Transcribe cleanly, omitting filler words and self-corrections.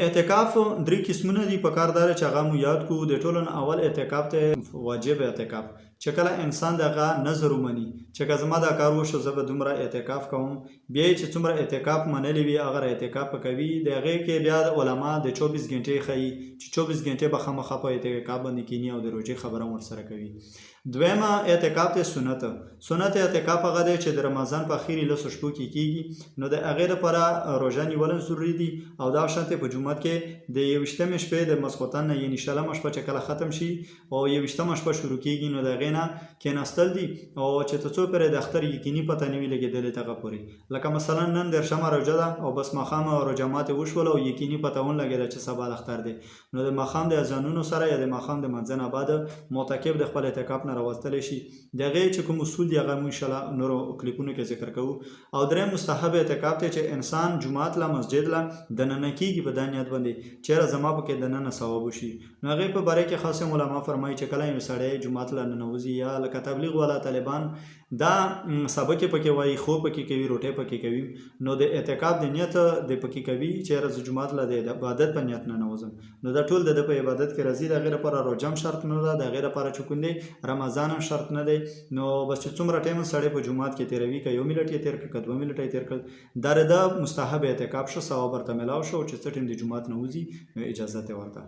د اعتکاف درې قسمونه دي، په کار دا ده چې هغه مو یاد کړو. د ټولو نه اول اعتکاف ته واجب اعتکاف، چې کله انسان دغه نظر ومني چې که زما دا کار وشو زه به دومره اعتکاف کوم، بیا یې چې څومره اعتکاف منلی وي هغه اعتکاف کوي. د هغې کې بیا علما د 24 ګنټې ښیي چې 24 ګنټې به خامخا په اعتکاف باندې کیني او د روژې خبره هم ورسره کوي. دویمه اعتکاف ته سنت اعتکاف هغه دی چې د رمضان په اخري 10 شپو کې کیږي. نو د هغې لپاره روژه نیول ضروري دي او دا شانتې په جومات کې د 21مې شپې د ماسخوتن نه یعنې 20مه شپه چې کله ختم شي او 21مه شپه شروع کیږي نو د هغې نه کېناستل دي او چې تر څو پورې د اختر یقیني پته نه وي لګېدلې دغه پورې. لکه مثلا نن 10مه روژه ده او بس ماښام روژه ماتې وشول او یقیني پته ونه لګېده چې سبا اختر دی، نو د ماښام د اذانونو سره یا د ماښام د منځه نه بعد معتکف د خپل اعتکاف نه راوستلی شي. د هغې چې کوم اصول دي هغه مو انشاءالله نورو کلیپونو کې ذکر کوو. او دریم مستحب اعتکاف دی چې انسان جومات له مسجد له دننه کیږي په دا نیت باندې چېرې زما پکې دننه ثواب وشي. نو هغې په باره کې خاص علما فرمایي چې کله یو سړی جومات له ننوځي یا لکه تبلیغ والا طالبان دا سبق پکې وایي، خوب پکې کوي، روټۍ پکې کوي، نو د اعتکاف د نیت د پکې کوي چېرې زه جومات له د عبادت په نیت ننوځم، نو دا ټول د ده په عبادت کې راځي. د هغې لپاره روژه هم شرط نه ده، د هغې لپاره چې کوم دی رمضان هم شرط نه دی. نو بس چې څومره ټایم سړی په جومات کې تېروي که 1 منټ یې تېر کړ که 2 منټه یې تېر کړ دا د مستحب اعتکاف شو، ثواب ورته میلاو شو چې څه ټایم د جومات نه وځي نو اجازت یې ورته